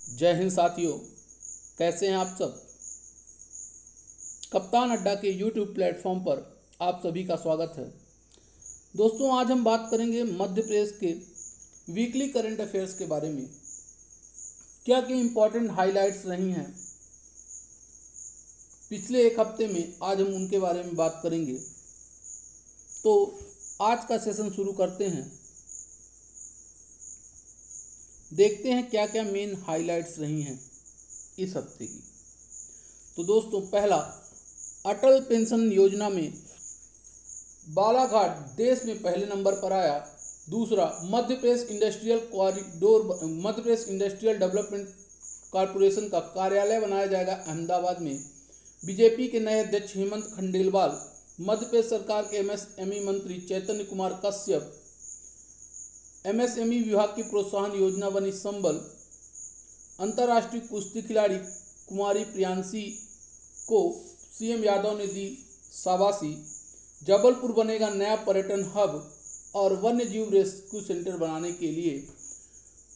जय हिंद साथियों, कैसे हैं आप सब। कप्तान अड्डा के YouTube प्लेटफॉर्म पर आप सभी का स्वागत है। दोस्तों, आज हम बात करेंगे मध्य प्रदेश के वीकली करंट अफेयर्स के बारे में। क्या क्या इम्पोर्टेंट हाइलाइट्स रही हैं पिछले एक हफ्ते में, आज हम उनके बारे में बात करेंगे। तो आज का सेशन शुरू करते हैं। देखते हैं क्या क्या मेन हाइलाइट्स रही हैं इस हफ्ते की। तो दोस्तों, पहला, अटल पेंशन योजना में बालाघाट देश में पहले नंबर पर आया। दूसरा, Madhya Pradesh industrial development corporation का कार्यालय बनाया जाएगा अहमदाबाद में। बीजेपी के नए अध्यक्ष हेमंत खंडेलवाल, मध्य प्रदेश सरकार के एमएसएमई मंत्री चैतन्य कुमार कश्यप, एमएसएमई विभाग की प्रोत्साहन योजना बनी संबल। अंतर्राष्ट्रीय कुश्ती खिलाड़ी कुमारी प्रियांशी को सीएम यादव ने दी शाबाशी। जबलपुर बनेगा नया पर्यटन हब और वन्य जीव रेस्क्यू सेंटर बनाने के लिए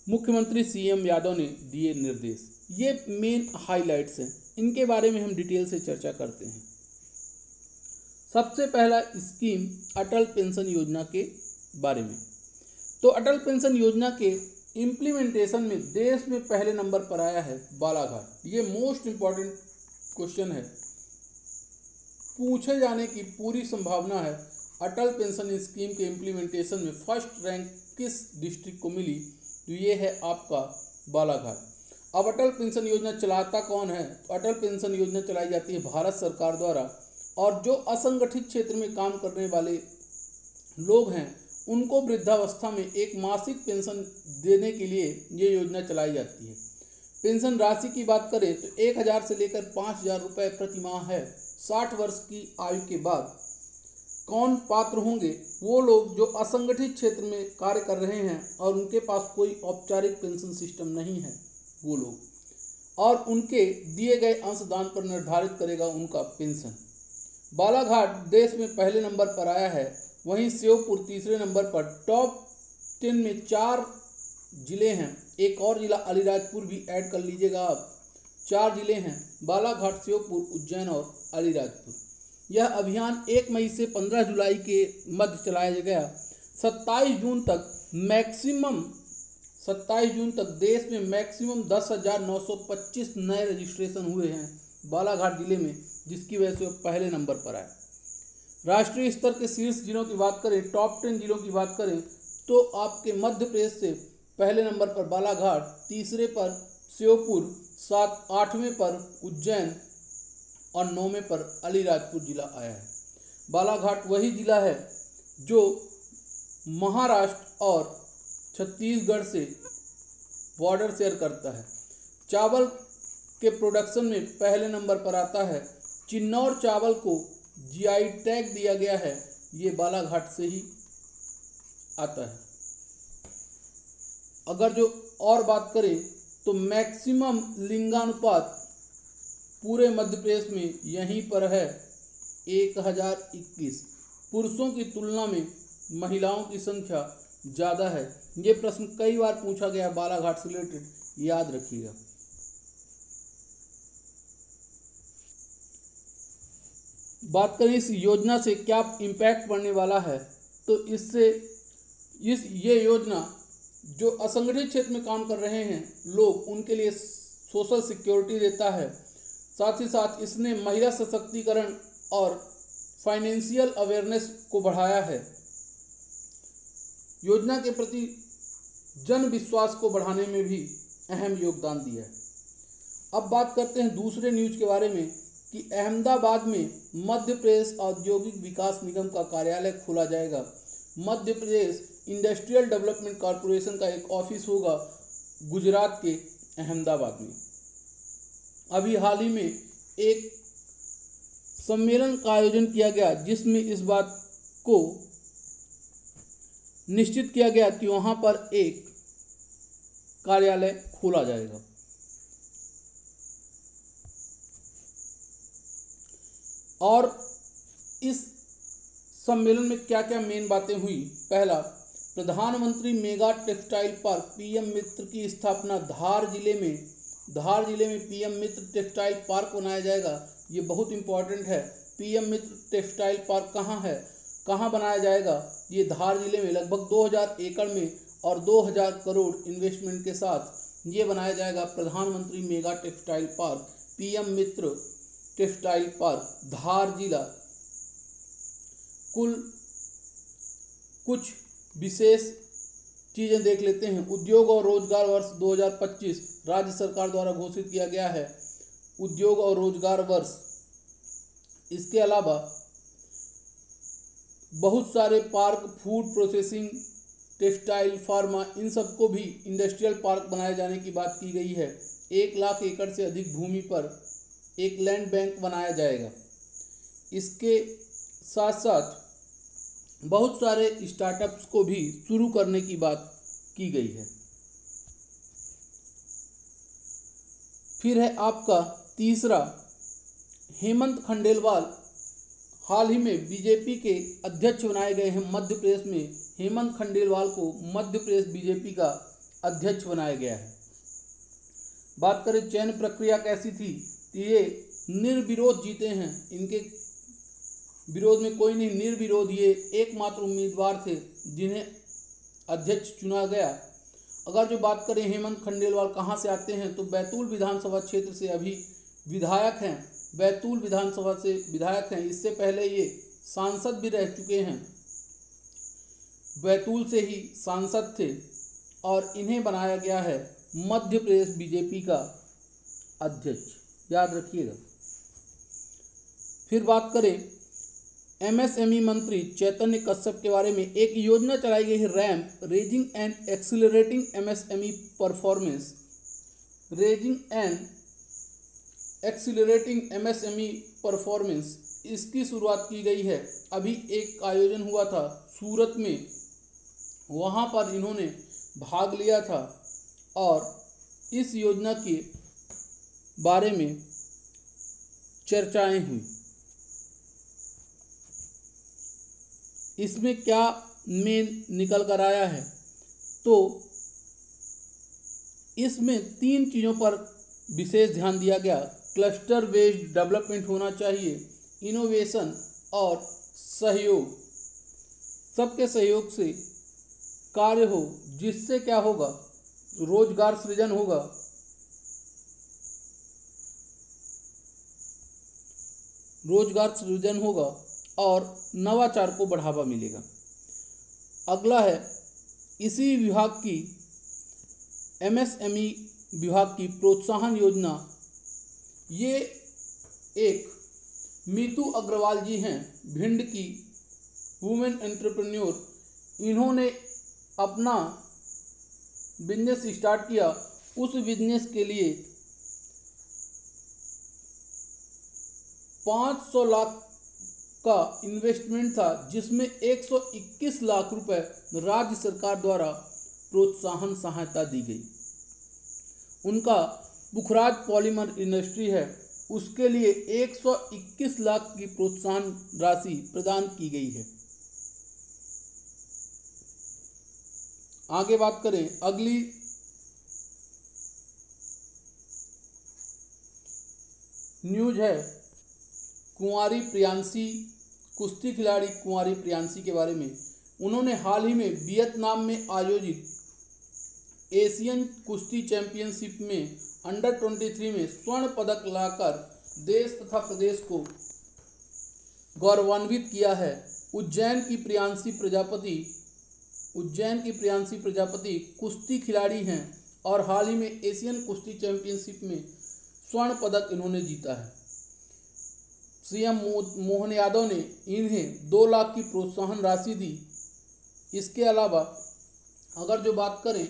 मुख्यमंत्री सीएम यादव ने दिए निर्देश। ये मेन हाइलाइट्स हैं, इनके बारे में हम डिटेल से चर्चा करते हैं। सबसे पहला स्कीम अटल पेंशन योजना के बारे में। तो अटल पेंशन योजना के इम्प्लीमेंटेशन में देश में पहले नंबर पर आया है बालाघाट। ये मोस्ट इम्पॉर्टेंट क्वेश्चन है, पूछे जाने की पूरी संभावना है। अटल पेंशन स्कीम के इम्प्लीमेंटेशन में फर्स्ट रैंक किस डिस्ट्रिक्ट को मिली? तो ये है आपका बालाघाट। अब अटल पेंशन योजना चलाता कौन है? तो अटल पेंशन योजना चलाई जाती है भारत सरकार द्वारा, और जो असंगठित क्षेत्र में काम करने वाले लोग हैं उनको वृद्धावस्था में एक मासिक पेंशन देने के लिए ये योजना चलाई जाती है। पेंशन राशि की बात करें तो 1000 से लेकर 5000 रुपये प्रति माह है। 60 वर्ष की आयु के बाद कौन पात्र होंगे? वो लोग जो असंगठित क्षेत्र में कार्य कर रहे हैं और उनके पास कोई औपचारिक पेंशन सिस्टम नहीं है, वो लोग, और उनके दिए गए अंशदान पर निर्धारित करेगा उनका पेंशन। बालाघाट देश में पहले नंबर पर आया है, वहीं श्योपुर तीसरे नंबर पर। टॉप 10 में 4 जिले हैं, एक और जिला अलीराजपुर भी ऐड कर लीजिएगा आप। 4 जिले हैं, बालाघाट, श्योपुर, उज्जैन और अलीराजपुर। यह अभियान 1 मई से 15 जुलाई के मध्य चलाया गया। 27 जून तक देश में मैक्सिमम 10,925 नए रजिस्ट्रेशन हुए हैं बालाघाट जिले में, जिसकी वजह से पहले नंबर पर आए। राष्ट्रीय स्तर के शीर्ष जिलों की बात करें, टॉप 10 जिलों की बात करें, तो आपके मध्य प्रदेश से पहले नंबर पर बालाघाट, तीसरे पर श्योपुर, 8वें पर उज्जैन और 9वें पर अलीराजपुर जिला आया है। बालाघाट वही जिला है जो महाराष्ट्र और छत्तीसगढ़ से बॉर्डर शेयर करता है। चावल के प्रोडक्शन में पहले नंबर पर आता है। चिन्नौर चावल को जीआई टैग दिया गया है, ये बालाघाट से ही आता है। अगर जो और बात करें तो मैक्सिमम लिंगानुपात पूरे मध्य प्रदेश में यहीं पर है 1021। पुरुषों की तुलना में महिलाओं की संख्या ज़्यादा है। ये प्रश्न कई बार पूछा गया बालाघाट से रिलेटेड, याद रखिएगा। बात करें इस योजना से क्या इम्पैक्ट पड़ने वाला है, तो ये योजना जो असंगठित क्षेत्र में काम कर रहे हैं लोग, उनके लिए सोशल सिक्योरिटी देता है। साथ ही साथ इसने महिला सशक्तिकरण और फाइनेंशियल अवेयरनेस को बढ़ाया है। योजना के प्रति जन विश्वास को बढ़ाने में भी अहम योगदान दिया है। अब बात करते हैं दूसरे न्यूज के बारे में कि अहमदाबाद में मध्य प्रदेश औद्योगिक विकास निगम का कार्यालय खोला जाएगा। Madhya Pradesh industrial development corporation का एक ऑफिस होगा गुजरात के अहमदाबाद में। अभी हाल ही में एक सम्मेलन का आयोजन किया गया, जिसमें इस बात को निश्चित किया गया कि वहां पर एक कार्यालय खोला जाएगा। और इस सम्मेलन में क्या क्या मेन बातें हुई? पहला, प्रधानमंत्री मेगा टेक्सटाइल पार्क पीएम मित्र की स्थापना धार जिले में धार जिले में पीएम मित्र टेक्सटाइल पार्क बनाया जाएगा। ये बहुत इंपॉर्टेंट है। पीएम मित्र टेक्सटाइल पार्क कहाँ है, कहाँ बनाया जाएगा? ये धार जिले में लगभग 2000 एकड़ में और 2000 करोड़ इन्वेस्टमेंट के साथ ये बनाया जाएगा प्रधानमंत्री मेगा टेक्सटाइल पार्क, पीएम मित्र टेक्सटाइल पार्क, धार जिला। कुछ विशेष चीज़ें देख लेते हैं। उद्योग और रोजगार वर्ष 2025 राज्य सरकार द्वारा घोषित किया गया है, उद्योग और रोजगार वर्ष। इसके अलावा बहुत सारे park, food processing, textile, pharma, इन सबको भी इंडस्ट्रियल पार्क बनाए जाने की बात की गई है। 1 लाख एकड़ से अधिक भूमि पर एक लैंड बैंक बनाया जाएगा। इसके साथ साथ बहुत सारे स्टार्टअप्स को भी शुरू करने की बात की गई है। फिर है आपका तीसरा, हेमंत खंडेलवाल हाल ही में बीजेपी के अध्यक्ष बनाए गए हैं। मध्य प्रदेश में हेमंत खंडेलवाल को मध्य प्रदेश बीजेपी का अध्यक्ष बनाया गया है। बात करें चयन प्रक्रिया कैसी थी, तो ये निर्विरोध जीते हैं। इनके विरोध में कोई नहीं, निर्विरोध ये एकमात्र उम्मीदवार थे जिन्हें अध्यक्ष चुना गया। अगर जो बात करें हेमंत खंडेलवाल कहाँ से आते हैं, तो बैतूल विधानसभा क्षेत्र से अभी विधायक हैं, बैतूल विधानसभा से विधायक हैं। इससे पहले ये सांसद भी रह चुके हैं, बैतूल से ही सांसद थे और इन्हें बनाया गया है मध्य प्रदेश बीजेपी का अध्यक्ष, याद रखिएगा। फिर बात करें एमएसएमई मंत्री चैतन्य कश्यप के बारे में। एक योजना चलाई गई है ramp, raising and accelerating MSME performance, raising and accelerating MSME performance. इसकी शुरुआत की गई है। अभी एक आयोजन हुआ था सूरत में, वहाँ पर इन्होंने भाग लिया था और इस योजना के बारे में चर्चाएं हुई। इसमें क्या मेन निकल कर आया है, तो इसमें 3 चीज़ों पर विशेष ध्यान दिया गया। क्लस्टर बेस्ड डेवलपमेंट होना चाहिए, इनोवेशन और सहयोग, सबके सहयोग से कार्य हो, जिससे क्या होगा, रोजगार सृजन होगा। रोजगार सृजन होगा और नवाचार को बढ़ावा मिलेगा। अगला है इसी विभाग की, एमएसएमई विभाग की प्रोत्साहन योजना। ये एक मीतू अग्रवाल जी हैं, भिंड की वुमेन एंटरप्रेन्योर। इन्होंने अपना बिजनेस स्टार्ट किया। उस बिजनेस के लिए 500 लाख का इन्वेस्टमेंट था, जिसमें 121 लाख रुपए राज्य सरकार द्वारा प्रोत्साहन सहायता दी गई। उनका पुखराज पॉलीमर इंडस्ट्री है, उसके लिए 121 लाख की प्रोत्साहन राशि प्रदान की गई है। आगे बात करें, अगली न्यूज है कुंवारी प्रियांशी, कुश्ती खिलाड़ी कुंवारी प्रियांशी के बारे में। उन्होंने हाल ही में वियतनाम में आयोजित एशियन कुश्ती चैंपियनशिप में अंडर 23 में स्वर्ण पदक लाकर देश तथा प्रदेश को गौरवान्वित किया है। उज्जैन की प्रियांशी प्रजापति कुश्ती खिलाड़ी हैं और हाल ही में एशियन कुश्ती चैंपियनशिप में स्वर्ण पदक इन्होंने जीता है। सीएम मोहन यादव ने इन्हें 2 लाख की प्रोत्साहन राशि दी। इसके अलावा अगर जो बात करें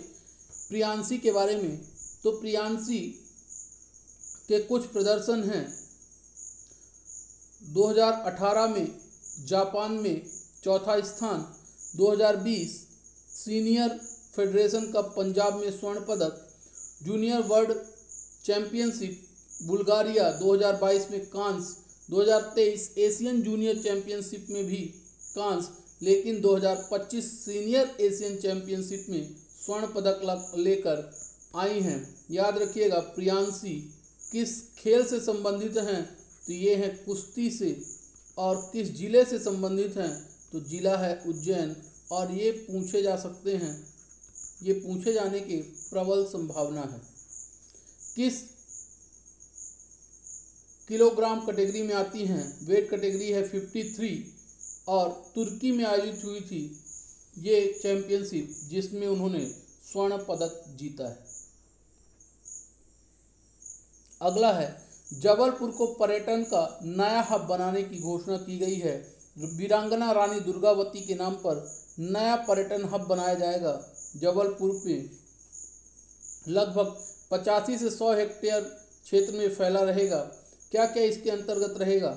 प्रियांशी के बारे में, तो प्रियांशी के कुछ प्रदर्शन हैं। 2018 में जापान में 4था स्थान, 2020 सीनियर फेडरेशन कप पंजाब में स्वर्ण पदक, जूनियर वर्ल्ड चैंपियनशिप बुल्गारिया 2022 में कांस्य, 2023 एशियन जूनियर चैंपियनशिप में भी कांस्य, लेकिन 2025 सीनियर एशियन चैंपियनशिप में स्वर्ण पदक लेकर आई हैं। याद रखिएगा प्रियांशी किस खेल से संबंधित हैं, तो ये हैं कुश्ती से। और किस जिले से संबंधित हैं, तो जिला है उज्जैन। और ये पूछे जा सकते हैं, ये पूछे जाने की प्रबल संभावना है। किस किलोग्राम कैटेगरी में आती हैं, वेट कैटेगरी है 53। और तुर्की में आयोजित हुई थी ये चैंपियनशिप, जिसमें उन्होंने स्वर्ण पदक जीता है। अगला है जबलपुर को पर्यटन का नया हब बनाने की घोषणा की गई है। वीरांगना रानी दुर्गावती के नाम पर नया पर्यटन हब बनाया जाएगा। जबलपुर में लगभग 85 से 100 हेक्टेयर क्षेत्र में फैला रहेगा। क्या क्या इसके अंतर्गत रहेगा,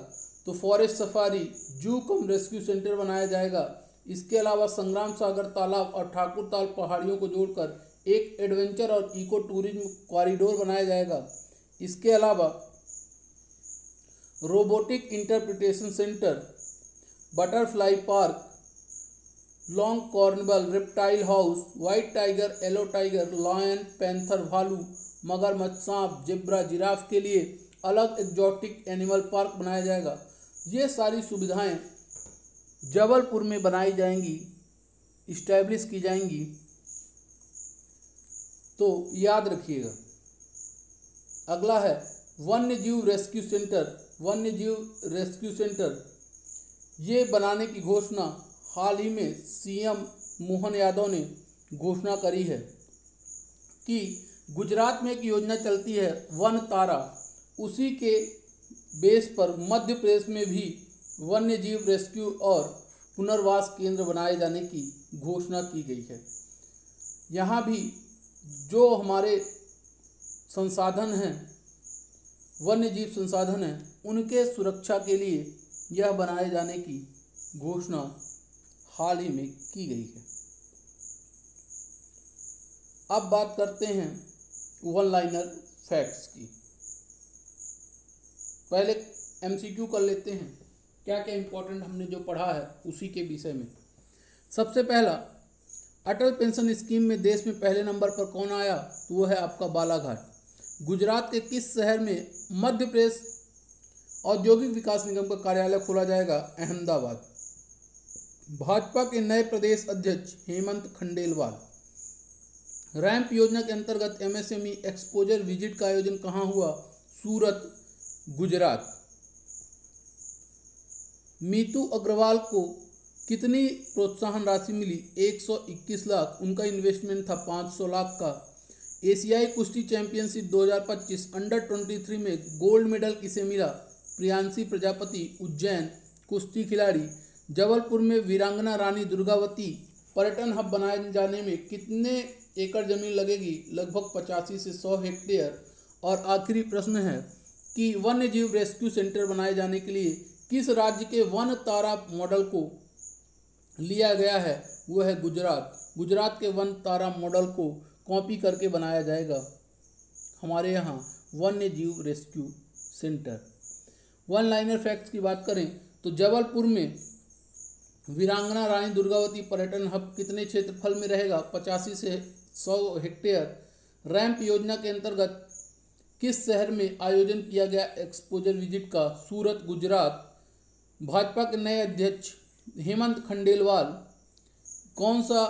तो फॉरेस्ट सफारी, जू कम रेस्क्यू सेंटर बनाया जाएगा। इसके अलावा संग्राम सागर तालाब और ठाकुर ताल पहाड़ियों को जोड़कर एक एडवेंचर और इको टूरिज्म कॉरिडोर बनाया जाएगा। इसके अलावा robotic interpretation centre, butterfly park, long carnival, reptile house, white tiger, yellow tiger, lion, panther, भालू, मगरमच्छ, सांप, जेब्रा, जिराफ के लिए अलग एग्जॉटिक एनिमल पार्क बनाया जाएगा। ये सारी सुविधाएं जबलपुर में बनाई जाएंगी, इस्टेब्लिश की जाएंगी। तो याद रखिएगा। अगला है वन्य जीव रेस्क्यू सेंटर। वन्य जीव रेस्क्यू सेंटर ये बनाने की घोषणा हाल ही में सीएम मोहन यादव ने घोषणा करी है कि गुजरात में एक योजना चलती है वन तारा, उसी के बेस पर मध्य प्रदेश में भी वन्य जीव रेस्क्यू और पुनर्वास केंद्र बनाए जाने की घोषणा की गई है। यहाँ भी जो हमारे संसाधन हैं, वन्य जीव संसाधन हैं, उनके सुरक्षा के लिए यह बनाए जाने की घोषणा हाल ही में की गई है। अब बात करते हैं वन लाइनर फैक्ट्स की। पहले एमसीक्यू कर लेते हैं, क्या क्या इंपॉर्टेंट हमने जो पढ़ा है उसी के विषय में। सबसे पहला, अटल पेंशन स्कीम में देश में पहले नंबर पर कौन आया, तो वो है आपका बालाघाट। गुजरात के किस शहर में मध्य प्रदेश औद्योगिक विकास निगम का कार्यालय खोला जाएगा, अहमदाबाद। भाजपा के नए प्रदेश अध्यक्ष हेमंत खंडेलवाल। रैंप योजना के अंतर्गत एमएसएमई एक्सपोजर विजिट का आयोजन कहाँ हुआ, सूरत, गुजरात। मीतू अग्रवाल को कितनी प्रोत्साहन राशि मिली, 121 लाख। उनका इन्वेस्टमेंट था 500 लाख का। एशियाई कुश्ती चैंपियनशिप 2025 अंडर 23 में गोल्ड मेडल किसे मिला, प्रियांशी प्रजापति, उज्जैन, कुश्ती खिलाड़ी। जबलपुर में वीरांगना रानी दुर्गावती पर्यटन हब बनाए जाने में कितने एकड़ जमीन लगेगी, लगभग 85 से 100 हेक्टेयर। और आखिरी प्रश्न है कि वन्य जीव रेस्क्यू सेंटर बनाए जाने के लिए किस राज्य के वन तारा मॉडल को लिया गया है, वो है गुजरात। गुजरात के वन तारा मॉडल को कॉपी करके बनाया जाएगा हमारे यहाँ वन्य जीव rescue centre. One liner facts की बात करें तो जबलपुर में वीरांगना रानी दुर्गावती पर्यटन हब कितने क्षेत्रफल में रहेगा, 85 से 100 हेक्टेयर। रैंप योजना के अंतर्गत किस शहर में आयोजन किया गया एक्सपोजर विजिट का, सूरत, गुजरात। भाजपा के नए अध्यक्ष हेमंत खंडेलवाल। कौन सा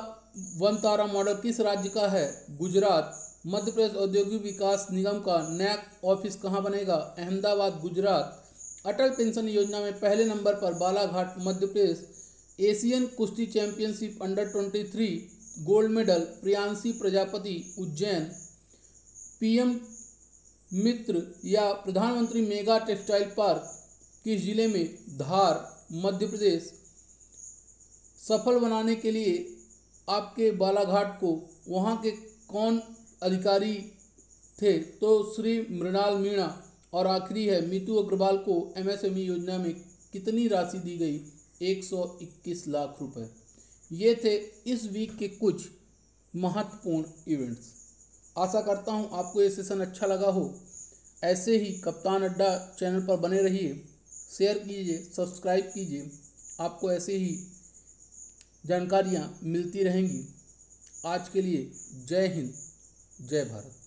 वन तारा मॉडल किस राज्य का है, गुजरात। मध्य प्रदेश औद्योगिक विकास निगम का नया ऑफिस कहाँ बनेगा, अहमदाबाद, गुजरात। अटल पेंशन योजना में पहले नंबर पर बालाघाट, मध्य प्रदेश। एशियन कुश्ती championship under 23 gold medal Priyanshi Prajapati, Ujjain. PM Mitra या प्रधानमंत्री मेगा टेक्सटाइल पार्क किस जिले में, धार, मध्य प्रदेश। सफल बनाने के लिए आपके बालाघाट को वहाँ के कौन अधिकारी थे, तो श्री मृणाल मीणा। और आखिरी है मीतू अग्रवाल को एमएसएमई योजना में कितनी राशि दी गई, 121 लाख रुपए। ये थे इस वीक के कुछ महत्वपूर्ण इवेंट्स। आशा करता हूँ आपको ये सेशन अच्छा लगा हो। ऐसे ही कप्तान अड्डा चैनल पर बने रहिए, शेयर कीजिए, सब्सक्राइब कीजिए। आपको ऐसे ही जानकारियाँ मिलती रहेंगी। आज के लिए जय हिंद। जय भारत।